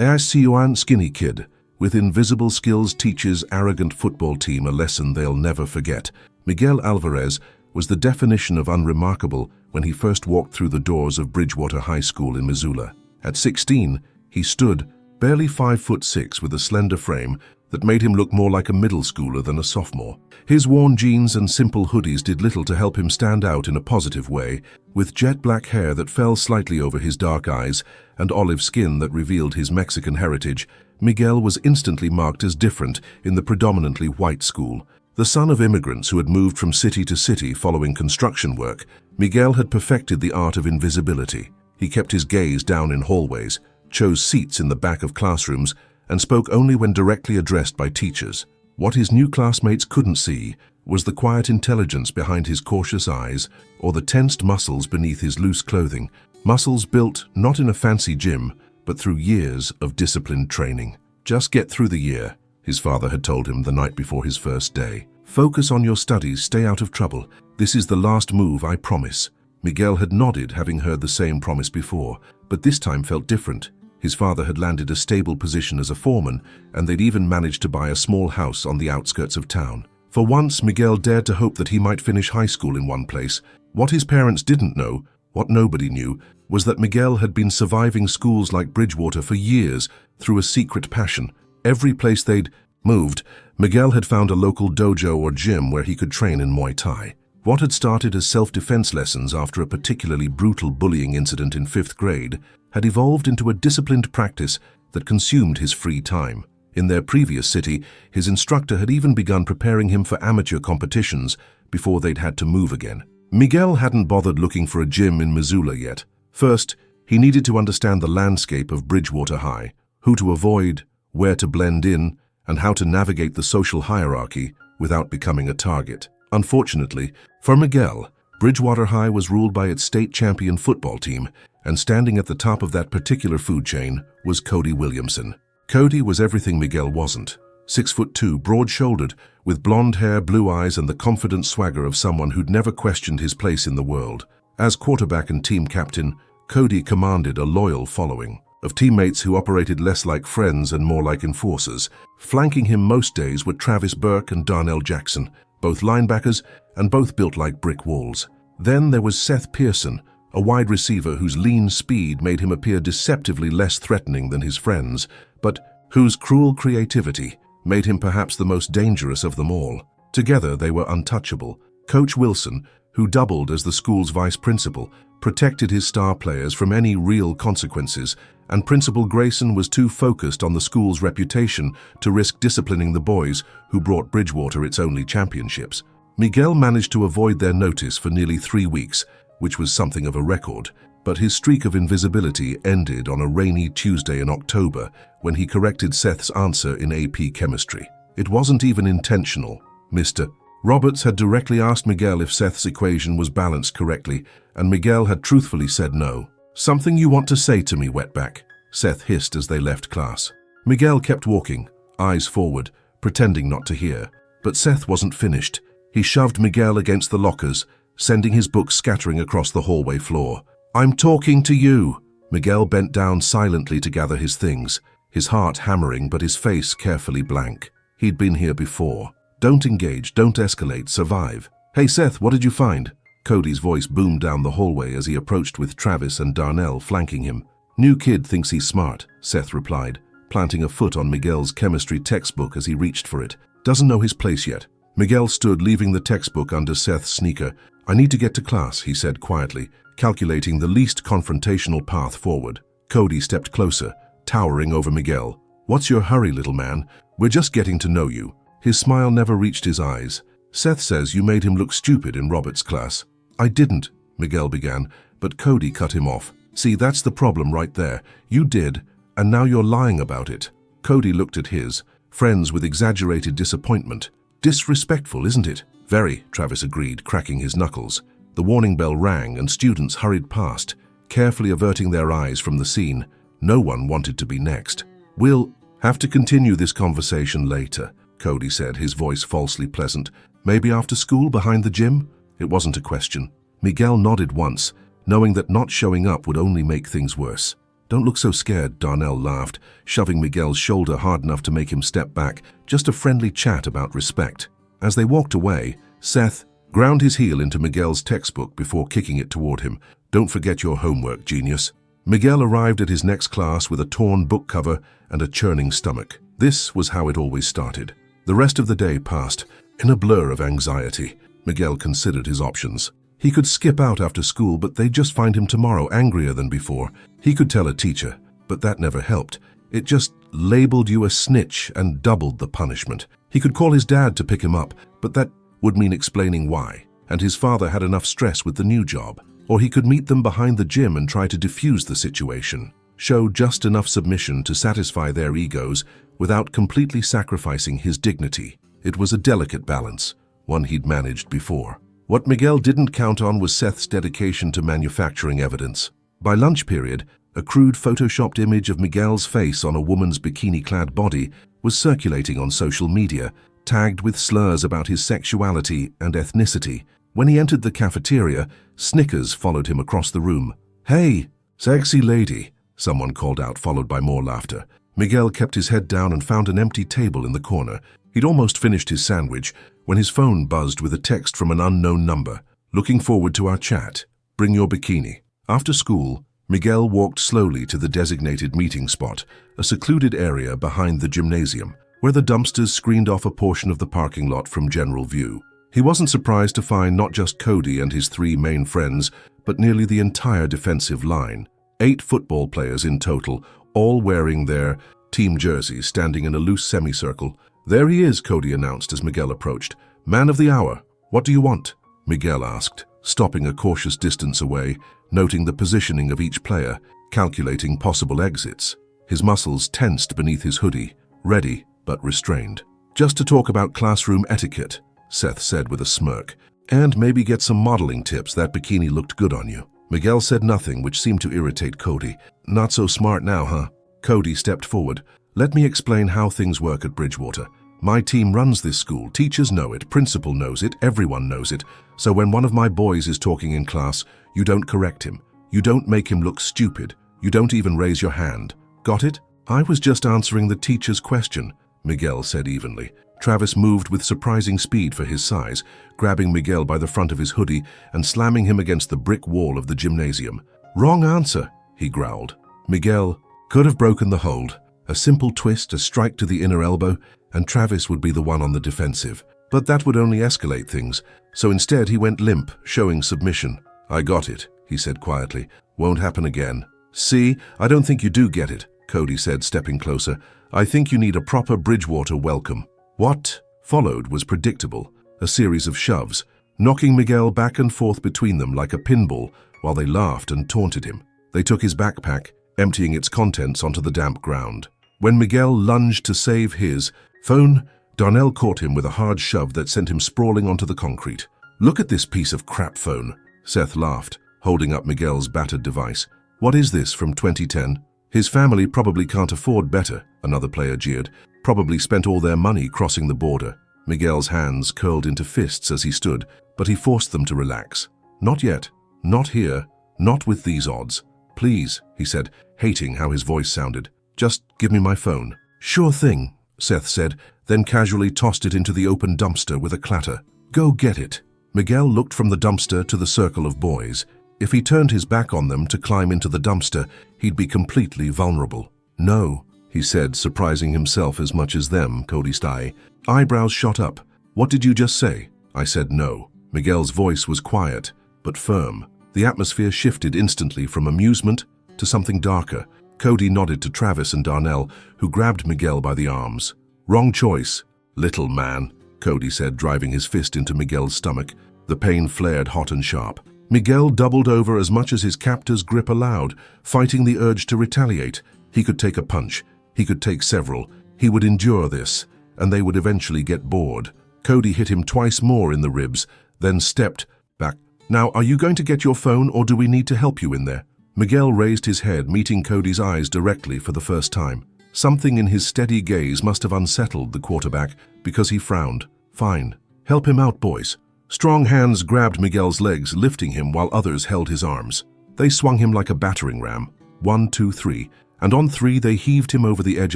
Siuan skinny kid, with invisible skills teaches arrogant football team a lesson they'll never forget. Miguel Alvarez was the definition of unremarkable when he first walked through the doors of Bridgewater High School in Missoula. At 16, he stood, barely 5'6", with a slender frame that made him look more like a middle schooler than a sophomore. His worn jeans and simple hoodies did little to help him stand out in a positive way, with jet black hair that fell slightly over his dark eyes and olive skin that revealed his Mexican heritage. Miguel was instantly marked as different in the predominantly white school. The son of immigrants who had moved from city to city following construction work, Miguel had perfected the art of invisibility. He kept his gaze down in hallways, chose seats in the back of classrooms, and spoke only when directly addressed by teachers. What his new classmates couldn't see was the quiet intelligence behind his cautious eyes or the tensed muscles beneath his loose clothing, muscles built not in a fancy gym, but through years of disciplined training. "Just get through the year," his father had told him the night before his first day. "Focus on your studies, stay out of trouble. This is the last move, I promise." Miguel had nodded, having heard the same promise before, but this time felt different. His father had landed a stable position as a foreman, and they'd even managed to buy a small house on the outskirts of town. For once, Miguel dared to hope that he might finish high school in one place. What his parents didn't know, what nobody knew, was that Miguel had been surviving schools like Bridgewater for years through a secret passion. Every place they'd moved, Miguel had found a local dojo or gym where he could train in Muay Thai. What had started as self-defense lessons after a particularly brutal bullying incident in 5th grade had evolved into a disciplined practice that consumed his free time. In their previous city, his instructor had even begun preparing him for amateur competitions before they'd had to move again. Miguel hadn't bothered looking for a gym in Missoula yet. First, he needed to understand the landscape of Bridgewater High, who to avoid, where to blend in, and how to navigate the social hierarchy without becoming a target. Unfortunately, for Miguel, Bridgewater High was ruled by its state champion football team, and standing at the top of that particular food chain was Cody Williamson. Cody was everything Miguel wasn't. 6'2", broad-shouldered, with blonde hair, blue eyes, and the confident swagger of someone who'd never questioned his place in the world. As quarterback and team captain, Cody commanded a loyal following of teammates who operated less like friends and more like enforcers. Flanking him most days were Travis Burke and Darnell Jackson, both linebackers and both built like brick walls. Then there was Seth Pearson, a wide receiver whose lean speed made him appear deceptively less threatening than his friends, but whose cruel creativity made him perhaps the most dangerous of them all. Together they were untouchable. Coach Wilson, who doubled as the school's vice principal, protected his star players from any real consequences, and Principal Grayson was too focused on the school's reputation to risk disciplining the boys who brought Bridgewater its only championships. Miguel managed to avoid their notice for nearly 3 weeks, which was something of a record, but his streak of invisibility ended on a rainy Tuesday in October when he corrected Seth's answer in AP Chemistry. It wasn't even intentional. Mr. Roberts had directly asked Miguel if Seth's equation was balanced correctly, and Miguel had truthfully said no. "Something you want to say to me, wetback?" Seth hissed as they left class. Miguel kept walking, eyes forward, pretending not to hear. But Seth wasn't finished. He shoved Miguel against the lockers, sending his books scattering across the hallway floor. "I'm talking to you!" Miguel bent down silently to gather his things, his heart hammering but his face carefully blank. He'd been here before. Don't engage, don't escalate, survive. "Hey Seth, what did you find?" Cody's voice boomed down the hallway as he approached with Travis and Darnell flanking him. "New kid thinks he's smart," Seth replied, planting a foot on Miguel's chemistry textbook as he reached for it. "Doesn't know his place yet." Miguel stood, leaving the textbook under Seth's sneaker. "I need to get to class," he said quietly, calculating the least confrontational path forward. Cody stepped closer, towering over Miguel. "What's your hurry, little man? We're just getting to know you." His smile never reached his eyes. "Seth says you made him look stupid in Robert's class." "I didn't," Miguel began, but Cody cut him off. "See, that's the problem right there. You did, and now you're lying about it." Cody looked at his friends with exaggerated disappointment. "Disrespectful, isn't it?" "Very," Travis agreed, cracking his knuckles. The warning bell rang and students hurried past, carefully averting their eyes from the scene. No one wanted to be next. "We'll have to continue this conversation later," Cody said, his voice falsely pleasant. "Maybe after school behind the gym?" It wasn't a question. Miguel nodded once, knowing that not showing up would only make things worse. Don't look so scared, Darnell laughed, shoving Miguel's shoulder hard enough to make him step back. Just a friendly chat about respect. As they walked away, Seth ground his heel into Miguel's textbook before kicking it toward him. Don't forget your homework, genius. Miguel arrived at his next class with a torn book cover and a churning stomach. This was how it always started. The rest of the day passed in a blur of anxiety. Miguel considered his options. He could skip out after school, but they'd just find him tomorrow angrier than before. He could tell a teacher, but that never helped. It just labeled you a snitch and doubled the punishment. He could call his dad to pick him up, but that would mean explaining why. And his father had enough stress with the new job. Or he could meet them behind the gym and try to defuse the situation. Show just enough submission to satisfy their egos without completely sacrificing his dignity. It was a delicate balance, one he'd managed before. What Miguel didn't count on was Seth's dedication to manufacturing evidence. By lunch period, a crude photoshopped image of Miguel's face on a woman's bikini-clad body was circulating on social media, tagged with slurs about his sexuality and ethnicity. When he entered the cafeteria, snickers followed him across the room. "Hey, sexy lady," someone called out, followed by more laughter. Miguel kept his head down and found an empty table in the corner. He'd almost finished his sandwich when his phone buzzed with a text from an unknown number. "Looking forward to our chat. Bring your bikini." After school, Miguel walked slowly to the designated meeting spot, a secluded area behind the gymnasium, where the dumpsters screened off a portion of the parking lot from general view. He wasn't surprised to find not just Cody and his 3 main friends, but nearly the entire defensive line. 8 football players in total, all wearing their team jerseys, standing in a loose semicircle. "There he is," Cody announced as Miguel approached. "Man of the hour. What do you want?" Miguel asked, stopping a cautious distance away, noting the positioning of each player, calculating possible exits. His muscles tensed beneath his hoodie, ready but restrained. "Just to talk about classroom etiquette," Seth said with a smirk, "and maybe get some modeling tips. That bikini looked good on you." Miguel said nothing, which seemed to irritate Cody. "Not so smart now, huh?" Cody stepped forward. "Let me explain how things work at Bridgewater. My team runs this school. Teachers know it, principal knows it, everyone knows it. So when one of my boys is talking in class, you don't correct him. You don't make him look stupid. You don't even raise your hand. Got it?" "I was just answering the teacher's question," Miguel said evenly. Travis moved with surprising speed for his size, grabbing Miguel by the front of his hoodie and slamming him against the brick wall of the gymnasium. "Wrong answer," he growled. Miguel could have broken the hold. A simple twist, a strike to the inner elbow, and Travis would be the one on the defensive. But that would only escalate things, so instead he went limp, showing submission. "I got it," he said quietly. "Won't happen again." "See, I don't think you do get it," Cody said, stepping closer. "I think you need a proper Bridgewater welcome." What followed was predictable, a series of shoves, knocking Miguel back and forth between them like a pinball while they laughed and taunted him. They took his backpack, emptying its contents onto the damp ground. When Miguel lunged to save his phone, Darnell caught him with a hard shove that sent him sprawling onto the concrete. "Look at this piece of crap phone," Seth laughed, holding up Miguel's battered device. "What is this, from 2010? His family probably can't afford better," another player jeered. "Probably spent all their money crossing the border." Miguel's hands curled into fists as he stood, but he forced them to relax. "Not yet. Not here. Not with these odds. Please," he said, hating how his voice sounded. "Just give me my phone." "Sure thing," Seth said, then casually tossed it into the open dumpster with a clatter. "Go get it." Miguel looked from the dumpster to the circle of boys. If he turned his back on them to climb into the dumpster, he'd be completely vulnerable. "No," he said, surprising himself as much as them, Cody Stye. Eyebrows shot up. "What did you just say?" I said no. Miguel's voice was quiet, but firm. The atmosphere shifted instantly from amusement to something darker. Cody nodded to Travis and Darnell, who grabbed Miguel by the arms. "Wrong choice, little man," Cody said, driving his fist into Miguel's stomach. The pain flared hot and sharp. Miguel doubled over as much as his captor's grip allowed, fighting the urge to retaliate. He could take a punch. He could take several. He would endure this, and they would eventually get bored. Cody hit him twice more in the ribs, then stepped back. "Now, are you going to get your phone, or do we need to help you in there?" Miguel raised his head, meeting Cody's eyes directly for the first time. Something in his steady gaze must have unsettled the quarterback, because he frowned. "Fine. Help him out, boys." Strong hands grabbed Miguel's legs, lifting him while others held his arms. They swung him like a battering ram. 1, 2, 3, and on 3 they heaved him over the edge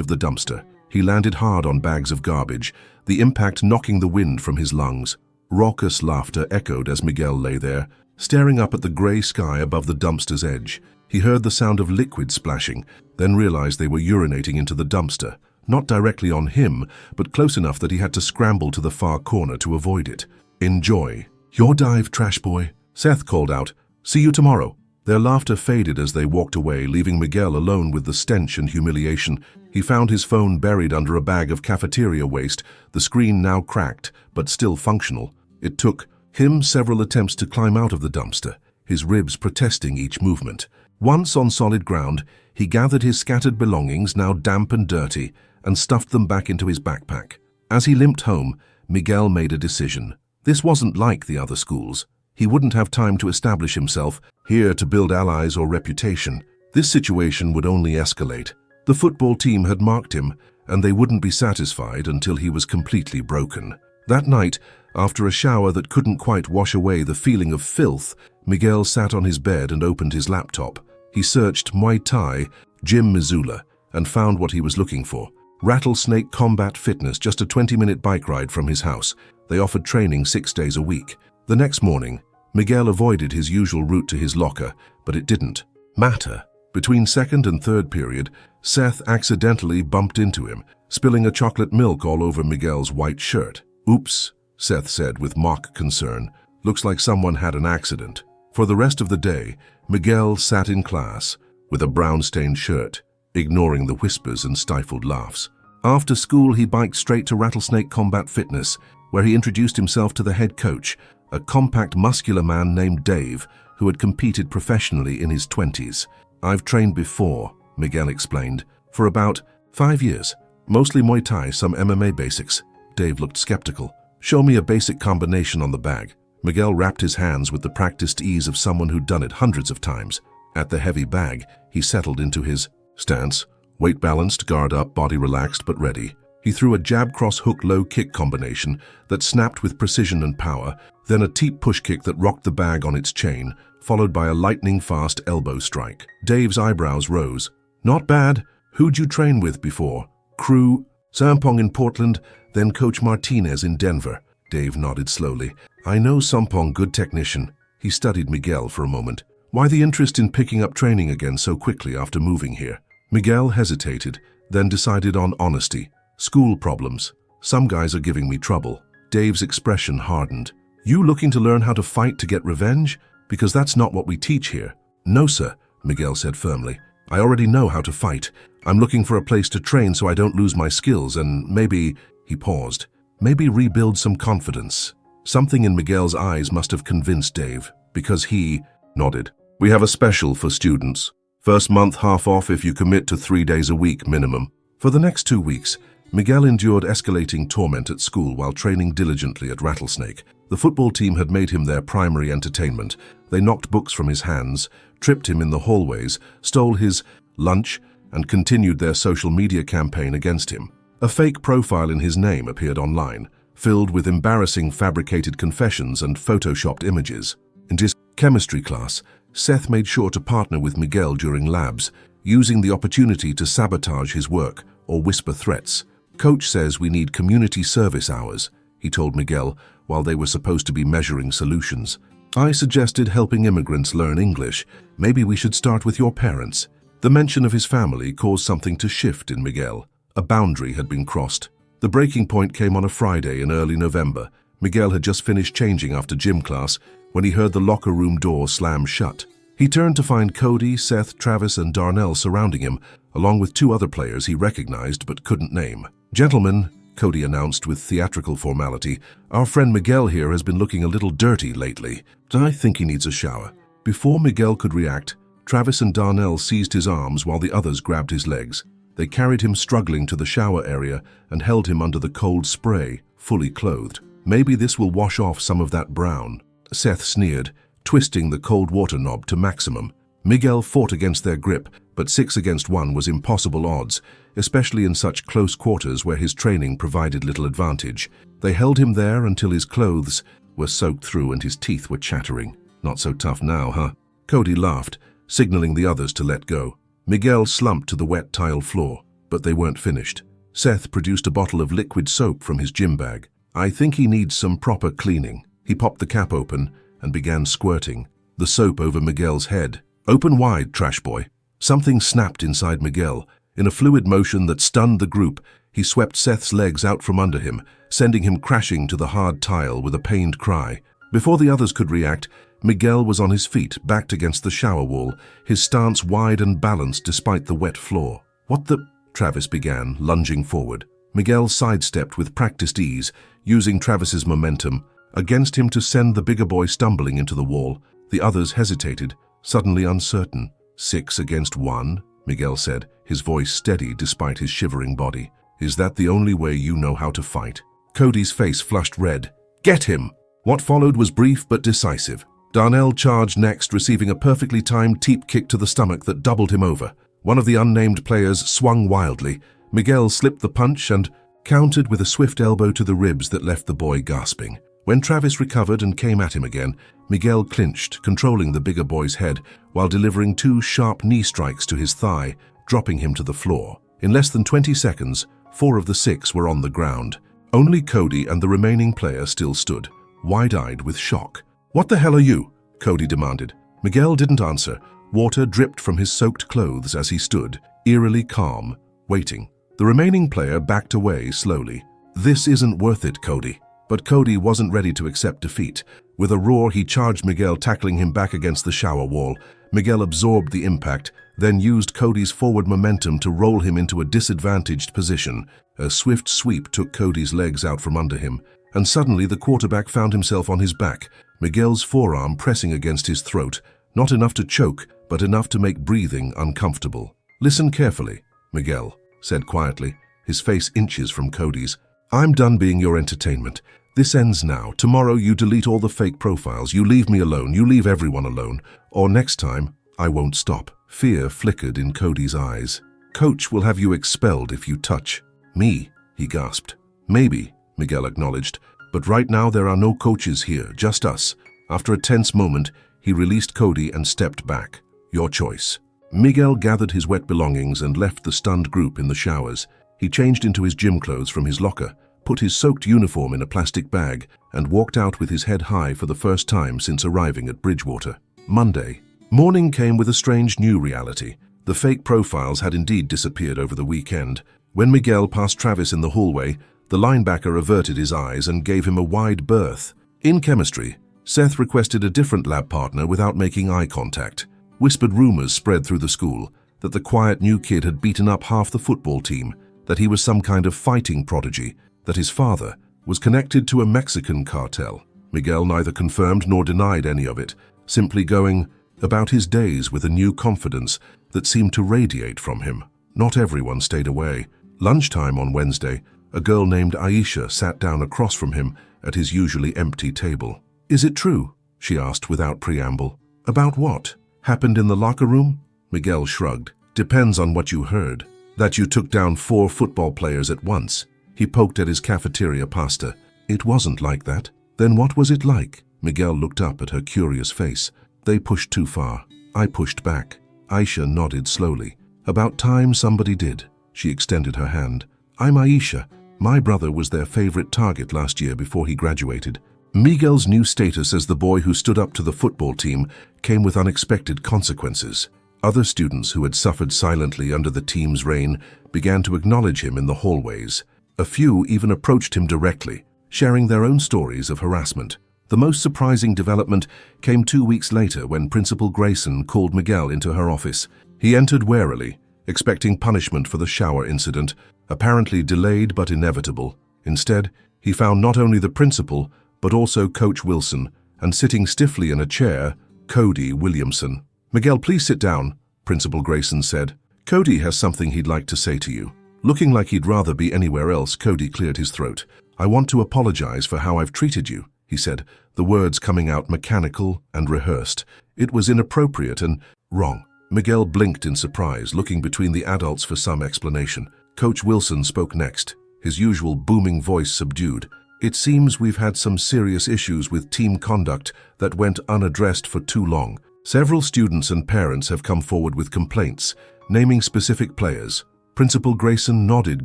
of the dumpster. He landed hard on bags of garbage, the impact knocking the wind from his lungs. Raucous laughter echoed as Miguel lay there, staring up at the grey sky above the dumpster's edge. He heard the sound of liquid splashing, then realized they were urinating into the dumpster, not directly on him, but close enough that he had to scramble to the far corner to avoid it. "Enjoy your dive, trash boy," Seth called out. "See you tomorrow." Their laughter faded as they walked away, leaving Miguel alone with the stench and humiliation. He found his phone buried under a bag of cafeteria waste, the screen now cracked, but still functional. It took him several attempts to climb out of the dumpster, his ribs protesting each movement. Once on solid ground, he gathered his scattered belongings, now damp and dirty, and stuffed them back into his backpack. As he limped home, Miguel made a decision. This wasn't like the other schools. He wouldn't have time to establish himself here to build allies or reputation. This situation would only escalate. The football team had marked him, and they wouldn't be satisfied until he was completely broken. That night, after a shower that couldn't quite wash away the feeling of filth, Miguel sat on his bed and opened his laptop. He searched Muay Thai, Gym Missoula, and found what he was looking for. Rattlesnake Combat Fitness, just a 20-minute bike ride from his house. They offered training 6 days a week. The next morning, Miguel avoided his usual route to his locker, but it didn't matter. Between second and third period, Seth accidentally bumped into him, spilling a chocolate milk all over Miguel's white shirt. "Oops," Seth said with mock concern. "Looks like someone had an accident." For the rest of the day, Miguel sat in class with a brown-stained shirt, ignoring the whispers and stifled laughs. After school, he biked straight to Rattlesnake Combat Fitness, where he introduced himself to the head coach, a compact, muscular man named Dave, who had competed professionally in his 20s. "I've trained before," Miguel explained, "for about 5 years. Mostly Muay Thai, some MMA basics." Dave looked skeptical. "Show me a basic combination on the bag." Miguel wrapped his hands with the practiced ease of someone who'd done it hundreds of times. At the heavy bag, he settled into his stance, weight balanced, guard up, body relaxed but ready. He threw a jab cross hook low kick combination that snapped with precision and power, then a teep push kick that rocked the bag on its chain, followed by a lightning-fast elbow strike. Dave's eyebrows rose. "Not bad. Who'd you train with before?" "Crew, Sampong in Portland, then Coach Martinez in Denver." Dave nodded slowly. "I know Sampong, good technician." He studied Miguel for a moment. "Why the interest in picking up training again so quickly after moving here?" Miguel hesitated, then decided on honesty. "School problems. Some guys are giving me trouble." Dave's expression hardened. "You looking to learn how to fight to get revenge? Because that's not what we teach here." "No, sir," Miguel said firmly. "I already know how to fight. I'm looking for a place to train so I don't lose my skills and maybe," he paused, "maybe rebuild some confidence." Something in Miguel's eyes must have convinced Dave, because he nodded. "We have a special for students. First month half off if you commit to 3 days a week minimum." For the next 2 weeks, Miguel endured escalating torment at school while training diligently at Rattlesnake. The football team had made him their primary entertainment. They knocked books from his hands, tripped him in the hallways, stole his lunch, and continued their social media campaign against him. A fake profile in his name appeared online, filled with embarrassing fabricated confessions and photoshopped images. In his chemistry class, Seth made sure to partner with Miguel during labs, using the opportunity to sabotage his work or whisper threats. "Coach says we need community service hours," he told Miguel while they were supposed to be measuring solutions. "I suggested helping immigrants learn English. Maybe we should start with your parents." The mention of his family caused something to shift in Miguel. A boundary had been crossed. The breaking point came on a Friday in early November. Miguel had just finished changing after gym class when he heard the locker room door slam shut. He turned to find Cody, Seth, Travis, and Darnell surrounding him, along with 2 other players he recognized but couldn't name. "Gentlemen," Cody announced with theatrical formality, "our friend Miguel here has been looking a little dirty lately. I think he needs a shower." Before Miguel could react, Travis and Darnell seized his arms while the others grabbed his legs. They carried him struggling to the shower area and held him under the cold spray, fully clothed. "Maybe this will wash off some of that brown," Seth sneered, twisting the cold water knob to maximum. Miguel fought against their grip, but 6 against 1 was impossible odds, especially in such close quarters where his training provided little advantage. They held him there until his clothes were soaked through and his teeth were chattering. "Not so tough now, huh?" Cody laughed, signaling the others to let go. Miguel slumped to the wet tile floor, but they weren't finished. Seth produced a bottle of liquid soap from his gym bag. "I think he needs some proper cleaning." He popped the cap open and began squirting the soap over Miguel's head. "Open wide, trash boy." Something snapped inside Miguel. In a fluid motion that stunned the group, he swept Seth's legs out from under him, sending him crashing to the hard tile with a pained cry. Before the others could react, Miguel was on his feet, backed against the shower wall, his stance wide and balanced despite the wet floor. "What the—" Travis began, lunging forward. Miguel sidestepped with practiced ease, using Travis's momentum against him to send the bigger boy stumbling into the wall. The others hesitated, suddenly uncertain. 6 against 1, Miguel said, his voice steady despite his shivering body. "Is that the only way you know how to fight?" Cody's face flushed red. "Get him!" What followed was brief but decisive. Darnell charged next, receiving a perfectly timed teep kick to the stomach that doubled him over. One of the unnamed players swung wildly. Miguel slipped the punch and countered with a swift elbow to the ribs that left the boy gasping. When Travis recovered and came at him again, Miguel clinched, controlling the bigger boy's head while delivering 2 sharp knee strikes to his thigh, dropping him to the floor. In less than 20 seconds, 4 of the 6 were on the ground. Only Cody and the remaining player still stood, wide-eyed with shock. "What the hell are you?" Cody demanded. Miguel didn't answer. Water dripped from his soaked clothes as he stood, eerily calm, waiting. The remaining player backed away slowly. "This isn't worth it, Cody." But Cody wasn't ready to accept defeat. With a roar, he charged Miguel, tackling him back against the shower wall. Miguel absorbed the impact, then used Cody's forward momentum to roll him into a disadvantaged position. A swift sweep took Cody's legs out from under him, and suddenly the quarterback found himself on his back, Miguel's forearm pressing against his throat, not enough to choke, but enough to make breathing uncomfortable. "Listen carefully," Miguel said quietly, his face inches from Cody's. "I'm done being your entertainment. This ends now. Tomorrow you delete all the fake profiles, you leave me alone, you leave everyone alone, or next time, I won't stop." Fear flickered in Cody's eyes. "Coach will have you expelled if you touch me," he gasped. "Maybe," Miguel acknowledged, "but right now there are no coaches here, just us." After a tense moment, he released Cody and stepped back. "Your choice." Miguel gathered his wet belongings and left the stunned group in the showers. He changed into his gym clothes from his locker, put his soaked uniform in a plastic bag, and walked out with his head high for the first time since arriving at Bridgewater. Monday. Morning came with a strange new reality. The fake profiles had indeed disappeared over the weekend. When Miguel passed Travis in the hallway, the linebacker averted his eyes and gave him a wide berth. In chemistry, Seth requested a different lab partner without making eye contact. Whispered rumors spread through the school that the quiet new kid had beaten up half the football team, that he was some kind of fighting prodigy, that his father was connected to a Mexican cartel. Miguel neither confirmed nor denied any of it, simply going about his days with a new confidence that seemed to radiate from him. Not everyone stayed away. Lunchtime on Wednesday, a girl named Aisha sat down across from him at his usually empty table. "Is it true?" she asked without preamble. "About what? Happened in the locker room?" Miguel shrugged. "Depends on what you heard. That you took down 4 football players at once." He poked at his cafeteria pasta. "It wasn't like that." "Then what was it like?" Miguel looked up at her curious face. "They pushed too far. I pushed back." Aisha nodded slowly. "About time somebody did." She extended her hand. "I'm Aisha. My brother was their favorite target last year before he graduated." Miguel's new status as the boy who stood up to the football team came with unexpected consequences. Other students who had suffered silently under the team's reign began to acknowledge him in the hallways. A few even approached him directly, sharing their own stories of harassment. The most surprising development came 2 weeks later when Principal Grayson called Miguel into her office. He entered warily, expecting punishment for the shower incident, apparently delayed but inevitable. Instead, he found not only the principal, but also Coach Wilson, and sitting stiffly in a chair, Cody Williamson. "Miguel, please sit down," Principal Grayson said. "Cody has something he'd like to say to you." Looking like he'd rather be anywhere else, Cody cleared his throat. "I want to apologize for how I've treated you," he said, the words coming out mechanical and rehearsed. "It was inappropriate and wrong." Miguel blinked in surprise, looking between the adults for some explanation. Coach Wilson spoke next, his usual booming voice subdued. "It seems we've had some serious issues with team conduct that went unaddressed for too long. Several students and parents have come forward with complaints. naming specific players. Principal Grayson nodded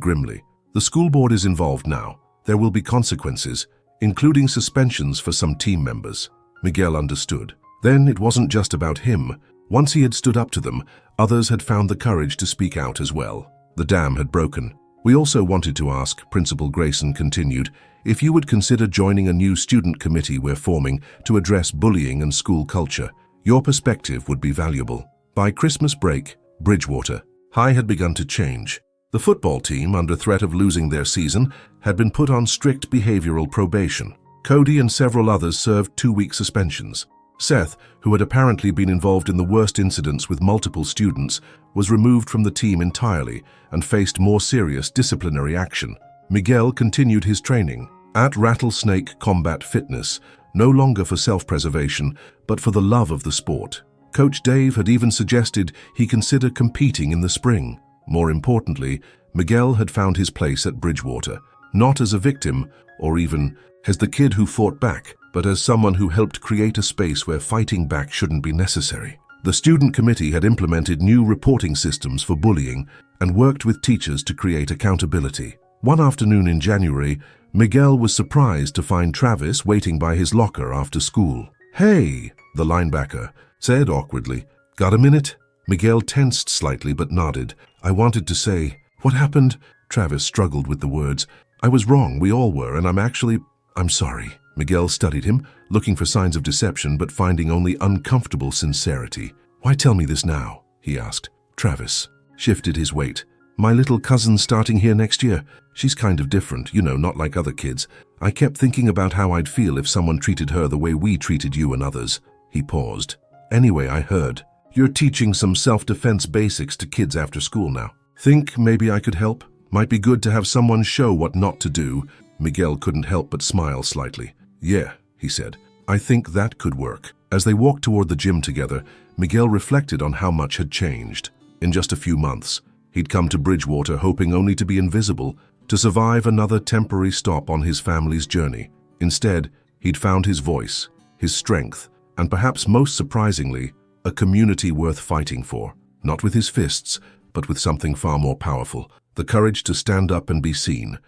grimly. The school board is involved now. There will be consequences, including suspensions for some team members. Miguel understood. Then it wasn't just about him. Once he had stood up to them, others had found the courage to speak out as well. The dam had broken. We also wanted to ask, Principal Grayson continued, if you would consider joining a new student committee we're forming to address bullying and school culture. Your perspective would be valuable. By Christmas break, Bridgewater High had begun to change. The football team, under threat of losing their season, had been put on strict behavioral probation. Cody and several others served 2-week suspensions. Seth, who had apparently been involved in the worst incidents with multiple students, was removed from the team entirely and faced more serious disciplinary action. Miguel continued his training at Rattlesnake Combat Fitness, no longer for self-preservation, but for the love of the sport. Coach Dave had even suggested he consider competing in the spring. More importantly, Miguel had found his place at Bridgewater, not as a victim or even as the kid who fought back, but as someone who helped create a space where fighting back shouldn't be necessary. The student committee had implemented new reporting systems for bullying and worked with teachers to create accountability. One afternoon in January, Miguel was surprised to find Travis waiting by his locker after school. "Hey," the linebacker said awkwardly. "Got a minute?" Miguel tensed slightly but nodded. "I wanted to say..." "What happened?" Travis struggled with the words. "I was wrong, we all were, and I'm sorry." Miguel studied him, looking for signs of deception but finding only uncomfortable sincerity. "Why tell me this now?" he asked. Travis shifted his weight. "My little cousin's starting here next year. She's kind of different, not like other kids. I kept thinking about how I'd feel if someone treated her the way we treated you and others." He paused. "Anyway, I heard you're teaching some self-defense basics to kids after school now. Think maybe I could help? Might be good to have someone show what not to do." Miguel couldn't help but smile slightly. "Yeah," he said. "I think that could work." As they walked toward the gym together, Miguel reflected on how much had changed. In just a few months, he'd come to Bridgewater hoping only to be invisible, to survive another temporary stop on his family's journey. Instead, he'd found his voice, his strength, and perhaps most surprisingly, a community worth fighting for. Not with his fists, but with something far more powerful. The courage to stand up and be seen,